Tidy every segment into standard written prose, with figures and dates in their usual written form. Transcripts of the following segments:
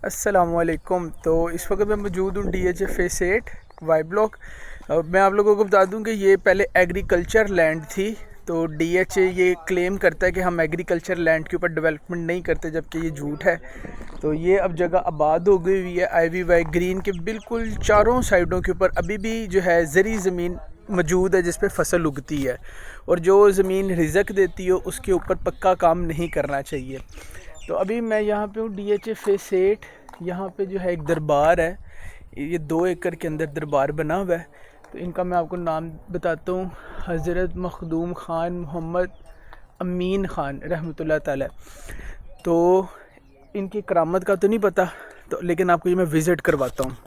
अस्सलामुअलैकुम। तो इस वक्त मैं मौजूद हूँ DHA फेस 8 वाई ब्लॉक। मैं आप लोगों को बता दूं कि ये पहले एग्रीकल्चर लैंड थी। तो DHA ये क्लेम करता है कि हम एग्रीकल्चर लैंड के ऊपर डेवलपमेंट नहीं करते, जबकि ये झूठ है। तो ये अब जगह आबाद हो गई हुई है। IVY ग्रीन के बिल्कुल चारों साइडों के ऊपर अभी भी जो है ज़री ज़मीन मौजूद है जिस पे फसल उगती है, और जो ज़मीन रिज़क देती हो उसके ऊपर पक्का काम नहीं करना चाहिए। तो अभी मैं यहाँ पे हूँ DHA फेस 8। यहाँ पे जो है एक दरबार है, ये 2 एकड़ के अंदर दरबार बना हुआ है। तो इनका मैं आपको नाम बताता हूँ, हज़रत मखदूम ख़ान मोहम्मद अमीन ख़ान रहमतुल्लाह ताला। तो इनकी करामत का तो नहीं पता, तो लेकिन आपको ये मैं विज़िट करवाता हूँ।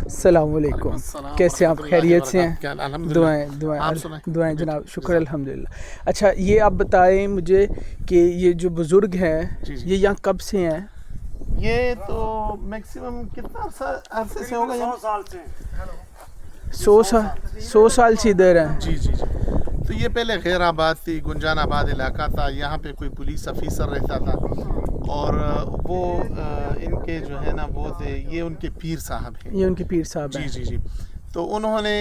अस्सलामुअलैकुम, कैसे आप? खैरियत से हैं? दुआएं जनाब, शुक्र अल्हम्दुलिल्लाह। अच्छा, ये आप बताएं मुझे कि ये जो बुज़ुर्ग हैं ये यहाँ कब से हैं? ये तो मैक्सिमम कितना अरसे से होगा? 100 साल से। 100 साल से इधर हैं। जी जी जी। तो ये पहले खैराबाद थी, गुंजानाबाद इलाका था। यहाँ पे कोई पुलिस अफीसर रहता था, और वो इनके जो है ना वो थे, ये उनके पीर साहब हैं। ये उनके पीर साहब हैं। जी जी जी। तो उन्होंने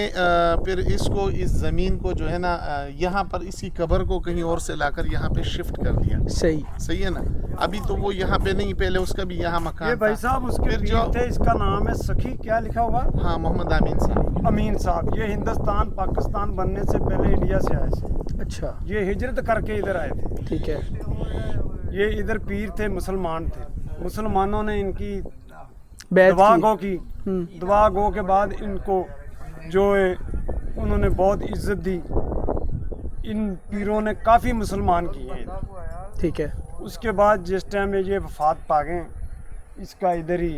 फिर इसको, इस ज़मीन को जो है ना यहाँ पर इसकी कब्र को कहीं और से लाकर यहाँ पे शिफ्ट कर दिया। सही है ना। अभी तो वो यहाँ पे नहीं, पहले उसका भी यहाँ मकान ये भाई साहब उसके पीर थे। इसका नाम है सखी, क्या लिखा हुआ? हाँ, मोहम्मद अमीन साहब। अमीन साहब ये हिंदुस्तान पाकिस्तान बनने से पहले इंडिया से आए थे। अच्छा, ये हिजरत करके इधर आए थे। ठीक है। ये इधर पीर थे, मुसलमान थे। मुसलमानों ने इनकी बैत दुआ की। गो की। दुआ गो के बाद इनको जो है उन्होंने बहुत इज्जत दी। इन पीरों ने काफ़ी मुसलमान किए हैं। ठीक है। उसके बाद जिस टाइम में ये वफात पा गए, इसका इधर ही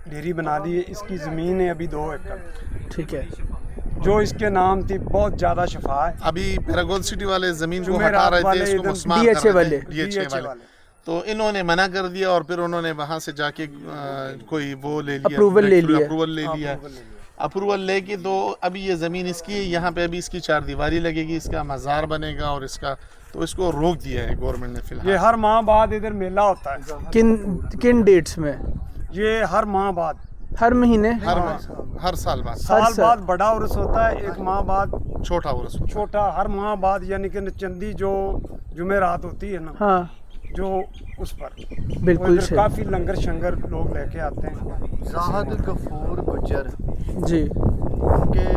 डेरी बना दी है। इसकी ज़मीन है अभी 2 एकड़, ठीक है, जो इसके नाम थी। बहुत ज़्यादा शफा है। अभी पैरागोन सिटी वाले ज़मीन को जुमेरात हटा रहे वाले थे, इसको इधर मुस्मान DHA कर रहे वाले। थे, DHA वाले। तो इन्होंने मना कर दिया, और फिर उन्होंने वहाँ से जाके कोई वो ले लिया, अप्रूवल ले लिया। अप्रूवल लेके तो अभी ये ज़मीन इसकी है। यहाँ पे अभी इसकी 4 दीवारी लगेगी, इसका मज़ार बनेगा, और इसका तो इसको रोक दिया है गवर्नमेंट ने फिलहाल। ये हर माह बाद इधर मेला होता है। किन डेट्स में? ये हर माह बाद, हर महीने, हर साल बाद। साल बाद बड़ा उर्स होता है, 1 माह बाद छोटा उर्स होता है। छोटा। हर माह बाद यानी कि चंदी जो जुमेरात होती है ना, हाँ, जो उस पर बिल्कुल सही। काफ़ी लंगर शंगर लोग लेके आते हैं। जाहिद गफूर गुज्जर जी, उनके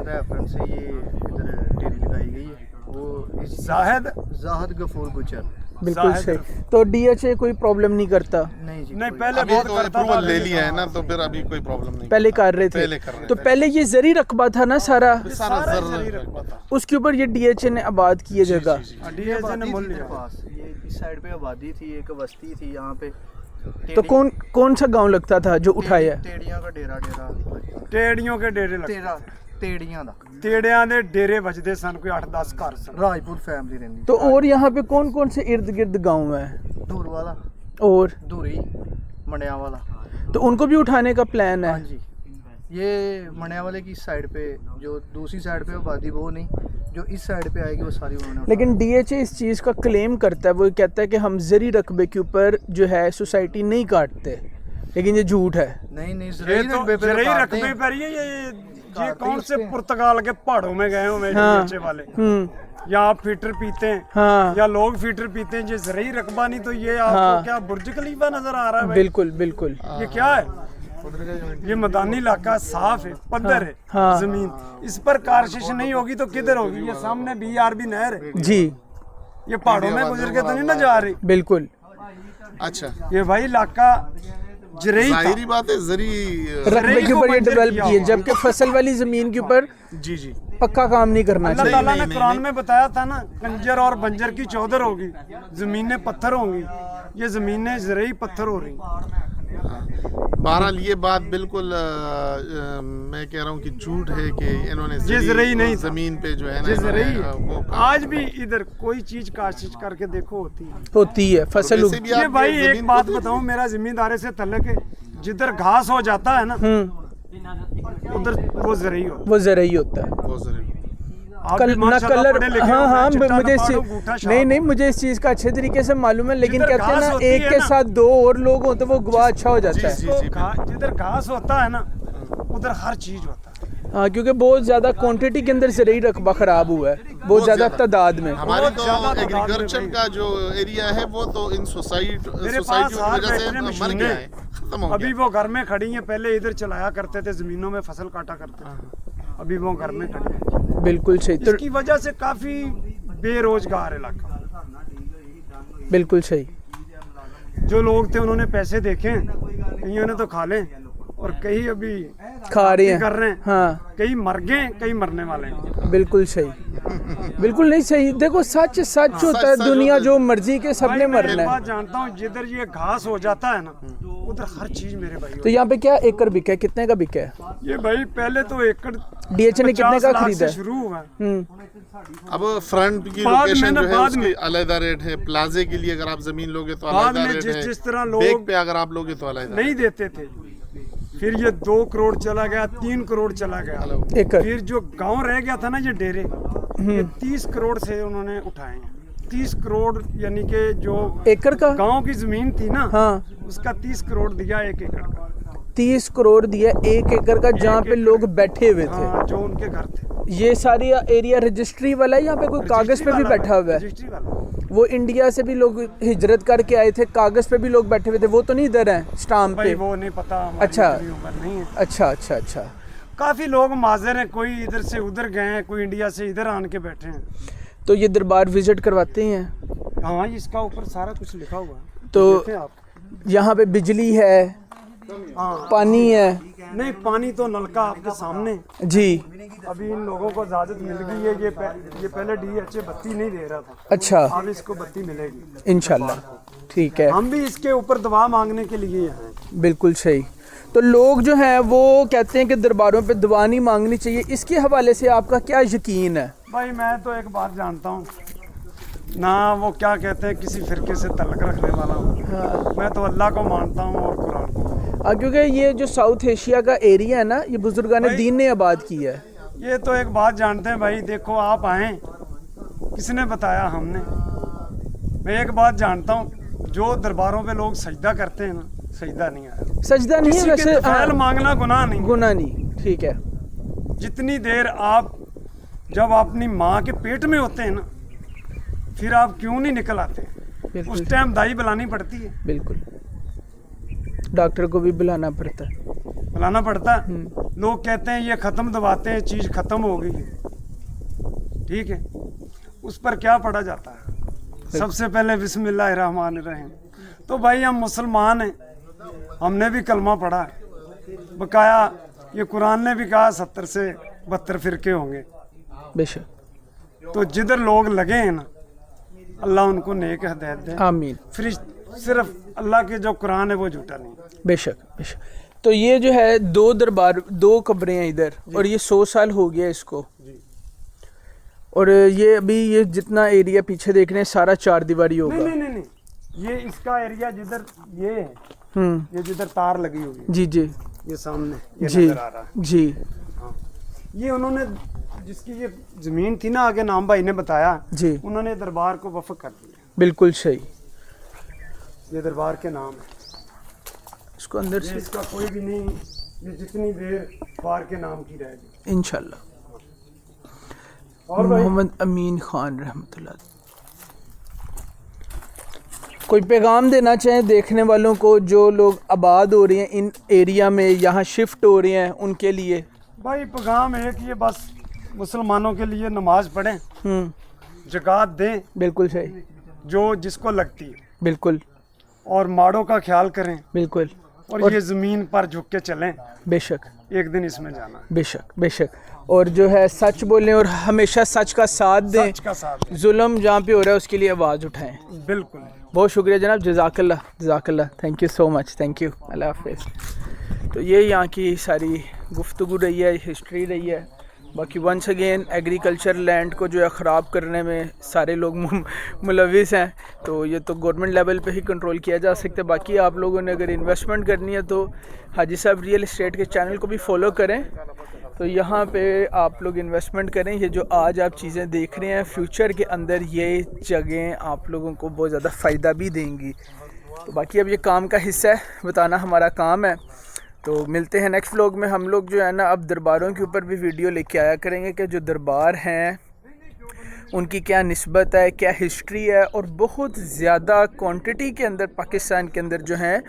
रेफरेंस से ये इधर डेरी लगाई गई है। वो जाहिद गफूर गुज्जर। बिल्कुल सही। तो DHA कोई प्रॉब्लम नहीं करता? नहीं जी, नहीं, पहले अभी बहुत तो करता था। अप्रूवल ले लिया है ना, तो फिर अभी कोई प्रॉब्लम नहीं। पहले कर रहे थे। तो पहले ये जरी रकबा था ना सारा, सारा जरी रकबा था। उसके ऊपर ये DHA ने आबाद की है जगह। DHA ने मोल लिया। पास ये इस साइड पे आबादी थी, एक बस्ती थी यहाँ पे। तो कौन सा गांव लगता था जो उठाया? टेड़ियां का डेरा टेड़ियों के डेरे लगते। टेड़ियां दा तेड़ियां दे डेरे बजदे सन, कोई 8-10 घर सन। राजपूत फैमिली रहंदी। तो और यहाँ पे कौन से इर्द गिर्द गांव है? दूर वाला, और दूरी, मंडिया वाला। तो उनको भी उठाने का प्लान हाँ है? जी, ये मंडिया वाले की साइड पे, जो दूसरी साइड पे आबादी वो नहीं, जो इस साइड पे आएगी वो सारी उन्होंने। लेकिन DHA इस चीज़ का क्लेम करता है, वो कहता है कि हम जरी रकबे के ऊपर जो है सोसाइटी नहीं काटते, लेकिन ये झूठ है। नहीं ये तो जरई रकबे पर ही ये कौन से पुर्तगाल के पहाड़ों में गए हुए DHA वाले। या आप फिल्टर पीते हैं, हाँ, या लोग फिल्टर पीते हैं। ये जरई रकबा नहीं तो ये आपको क्या बुर्ज खलीफा नजर आ रहा है भाई? बिल्कुल बिल्कुल। ये क्या है? ये मैदानी इलाका साफ है, पद्धर है। हाँ। जमीन इस पर कारशिश नहीं होगी तो किधर होगी? ये सामने BRB नहर है जी, ये पहाड़ों में गुजर के तो नहीं ना जा रही। बिल्कुल। अच्छा, ये भाई इलाका जरई था। जाहिरी बात है, जरी रकबे के ऊपर ये डेवलप की है, जबकि फसल वाली जमीन के ऊपर जी जी पक्का काम नहीं करना अल्लाह चाहिए। ताला ने कुरान में बताया था ना, कंजर और बंजर की चौधर होगी, जमीनें पत्थर होंगी। ये जमीनें जरई पत्थर हो रही। बहरहाल ये बात बिल्कुल मैं कह रहा हूँ कि झूठ है कि इन्होंने ये जरई नहीं था। जमीन पे जो है ना, ये जरई वो आज भी इधर कोई चीज काशिश करके देखो होती है फसल वैसे भी ये आप भाई जमीन एक बात को- बताऊं, मेरा जिम्मेदारी से तल्लक है। जिधर घास हो जाता है ना, उधर वो जरई होता वो जरिए होता है। वो जरूरी। आप भी ना माशाल्लाह कलर, पढ़े लिखे हाँ हो, हाँ मैं चिट्टा मुझे ना पाड़ो, अंगूठा छाप। नहीं मुझे इस चीज़ का अच्छे तरीके से मालूम है, लेकिन जिधर कहते हैं घास ना होती एक है के ना, साथ दो और लोग हो तो वो गवाह अच्छा हो जाता है। जिधर घास होता है ना उधर हर चीज होता है। हाँ, क्योंकि बहुत ज़्यादा क्वांटिटी के अंदर ज़रूरी रकबा ख़राब हुआ है, बहुत ज़्यादा तादाद में। हमारी बहुत तो ज्यादा तादाद में एग्रीकल्चर भाई। का जो एरिया है वो तो इन सोसाइटियों की मेरे पास वजह हाथ से बैठने मर मशीनें गया है, खत्म हो अभी गया। वो घर में खड़ी हैं, पहले इधर चलाया करते थे, जमीनों में फसल काटा करते थे, अभी वो घर में खड़ी हैं। बिल्कुल सही, तो इसकी वजह से काफी बेरोजगार इलाका। बिल्कुल सही। जो लोग थे उन्होंने पैसे देखे, कईयों ने तो खा लें और कई अभी खा रहे हैं, कर रहे हैं, हाँ कई मर गए, कई मरने वाले हैं। बिल्कुल सही, बिल्कुल नहीं सही। देखो सच सच होता है, सच दुनिया होता है। जो मर्जी के सबने भाई मैं एक मरना है। बात जानता हूँ, जिधर ये घास हो जाता है ना उधर हर चीज मेरे भाई तो यहाँ पे क्या एकड़ बिका है, कितने का बिका है? ये भाई पहले तो एकड़ डीएच ने कितने 50 का लाख खरीदा से है? शुरू हुआ। अब फ्रंट की बाद में लोकेशन ना, जो है बाद उसकी में। अलग रेट है, प्लाजे के लिए अगर आप जमीन लोगे तो बाद अलग में रेट है, जिस तरह लोग बेक पे अगर आप लोगे तो अलग नहीं देते थे, फिर ये 2 करोड़ चला गया, 3 करोड़ चला गया, एकड़, फिर जो गांव रह गया था ना ये डेरे, ये 30 करोड़ से उन्होंने उठाए हैं। 30 करोड़ यानी कि जो एकड़ का, गांव की जमीन थी ना, हाँ उसका 30 करोड़ दिया 1 एकड़ का। 30 करोड़ दिया 1 एकड़ का, जहाँ पे लोग बैठे हुए थे। हाँ, जो उनके घर थे। ये सारी एरिया रजिस्ट्री वाला है, यहाँ पे कोई कागज पे भी रजिस्ट्री बैठा हुआ है? रजिस्ट्री वाला। वो इंडिया से भी लोग हिजरत करके आए थे, कागज पे भी लोग बैठे हुए थे, वो तो नहीं इधर हैं स्टाम्प भाई पे? वो नहीं पता, हमारी अच्छा। इतनी उम्र नहीं है। अच्छा अच्छा अच्छा। काफी लोग माजर हैं, कोई इधर से उधर गए हैं, कोई इंडिया से इधर आन के बैठे हैं। तो ये दरबार विजिट करवाते हैं? हाँ, इसका ऊपर सारा कुछ लिखा हुआ है, तो देखें आप। यहाँ पे बिजली है, हाँ, पानी है? नहीं पानी तो नलका आपके सामने। जी। अभी इन लोगों को इजाजत मिल गई है, ये पहले डीएचए बत्ती नहीं दे रहा था, अच्छा, अब इसको बत्ती मिलेगी इंशाल्लाह, ठीक है। हम भी इसके ऊपर दवा मांगने के लिए यहाँ हैं। बिल्कुल सही। तो लोग जो हैं वो कहते हैं कि दरबारों पे दुआ नहीं मांगनी चाहिए, इसके हवाले से आपका क्या यकीन है? भाई मैं तो एक बात जानता हूँ ना, वो क्या कहते हैं, किसी फिरके से तल्लक रखने वाला हूँ। हाँ। मैं तो अल्लाह को मानता हूँ और कुरान को। क्योंकि ये जो साउथ एशिया का एरिया है ना, ये बुजुर्गान भाई- दीन ने आबाद किया है। ये तो एक बात जानते हैं भाई, देखो आप आए, किसने बताया? हमने। मैं एक बात जानता हूँ, जो दरबारों पे लोग सजदा करते हैं ना, सजदा नहीं आया। सजदा नहीं है किसी वैसे, के तफैल मांगना गुनाह नहीं। गुनाह नहीं, ठीक है। जितनी देर आप जब अपनी माँ के पेट में होते हैं ना, फिर आप क्यों नहीं निकल आते? बिल्कुल उस टाइम दाई बुलानी पड़ती है, बिल्कुल, डॉक्टर को भी बुलाना पड़ता है। बुलाना पड़ता है। लोग कहते हैं ये ख़त्म दबाते हैं, चीज़ ख़त्म हो गई है, ठीक है, उस पर क्या पढ़ा जाता है? सबसे पहले बिस्मिल्लाहिर्रहमानिर्रहीम। तो भाई हम मुसलमान हैं, हमने भी कलमा पढ़ा है, बकाया ये कुरान ने भी कहा 70 से 72 फिरके होंगे। बेशक, तो जिधर लोग लगे हैं ना, अल्लाह उनको नेक हिदायत दे। आमीन। फिर सिर्फ अल्लाह के जो कुरान है वो झूठा नहीं। बेशक बेशक। तो ये जो है 2 दरबार, 2 कब्रें हैं इधर, और ये 100 साल हो गया इसको। और ये अभी ये जितना एरिया पीछे देख रहे हैं सारा 4 दीवारी होगा। नहीं नहीं नहीं नहीं, ये इसका एरिया जिधर ये है, ये जिधर तार लगी हुई है, जी जी ये सामने ये जी नजर आ रहा है। जी। ये उन्होंने जिसकी ये जमीन थी ना, आगे नाम भाई ने बताया जी, उन्होंने दरबार को वफ़ कर दिया। बिल्कुल सही। ये दरबार के नाम है, इसको अंदर ये से इसका कोई भी नहीं, ये जितनी देर पार के नाम की रहेगी। इंशाल्लाह। और भाई मोहम्मद अमीन खान रहमतुल्लाह, कोई पैगाम देना चाहें देखने वालों को, जो लोग आबाद हो रहे हैं इन एरिया में, यहाँ शिफ्ट हो रहे हैं, उनके लिए? भाई पैगाम एक ये बस, मुसलमानों के लिए नमाज पढ़ें, ज़कात दें, बिल्कुल सही, जो जिसको लगती है, बिल्कुल, और माड़ों का ख्याल करें, बिल्कुल, और ये ज़मीन पर झुक के चलें, बेशक एक दिन इसमें जाना है। बेशक बेशक। और जो है सच बोलें और हमेशा सच का साथ दें, सच का साथ। जुल्म जहाँ पे हो रहा है उसके लिए आवाज़ उठाएं। बिल्कुल। बहुत शुक्रिया जनाब, जज़ाकल्लाह जज़ाकल्लाह, thank you so much, thank you, अल्लाह हाफ़िज़। तो ये यहाँ की सारी गुफ्तगू रही है, हिस्ट्री रही है। बाकी वंस अगेन एग्रीकल्चर लैंड को जो है ख़राब करने में सारे लोग मुलविस हैं, तो ये तो गवर्नमेंट लेवल पे ही कंट्रोल किया जा सकता है। बाकी आप लोगों ने अगर इन्वेस्टमेंट करनी है तो हाजी साहब रियल इस्टेट के चैनल को भी फॉलो करें, तो यहाँ पे आप लोग इन्वेस्टमेंट करें। ये जो आज आप चीज़ें देख रहे हैं, फ्यूचर के अंदर ये जगहें आप लोगों को बहुत ज़्यादा फ़ायदा भी देंगी। तो बाकी अब ये काम का हिस्सा है, बताना हमारा काम है। तो मिलते हैं नेक्स्ट व्लॉग में। हम लोग जो है ना अब दरबारों के ऊपर भी वीडियो लेके आया करेंगे कि जो दरबार हैं उनकी क्या निस्बत है, क्या हिस्ट्री है, और बहुत ज़्यादा क्वांटिटी के अंदर पाकिस्तान के अंदर जो हैं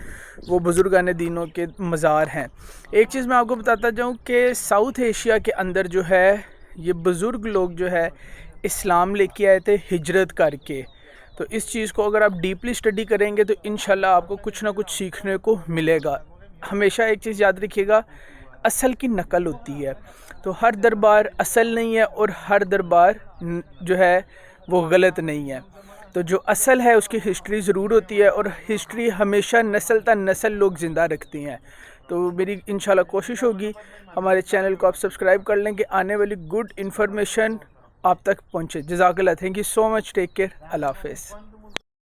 वो बुज़ुर्गान दीनों के मज़ार हैं। एक चीज़ मैं आपको बताता जाऊँ कि साउथ एशिया के अंदर जो है ये बुज़ुर्ग लोग जो है इस्लाम लेके आए थे हिजरत करके। तो इस चीज़ को अगर आप डीपली स्टडी करेंगे तो इंशाल्लाह आपको कुछ ना कुछ सीखने को मिलेगा। हमेशा एक चीज़ याद रखिएगा, असल की नकल होती है। तो हर दरबार असल नहीं है और हर दरबार जो है वो गलत नहीं है। तो जो असल है उसकी हिस्ट्री ज़रूर होती है, और हिस्ट्री हमेशा नस्ल ता नस्ल लोग ज़िंदा रखती हैं। तो मेरी इंशाल्लाह कोशिश होगी हमारे चैनल को आप सब्सक्राइब कर लें कि आने वाली गुड इन्फॉर्मेशन आप तक पहुँचे। जज़ाकल्लाह, thank you so much, take care, अल्लाह हाफ़िज़।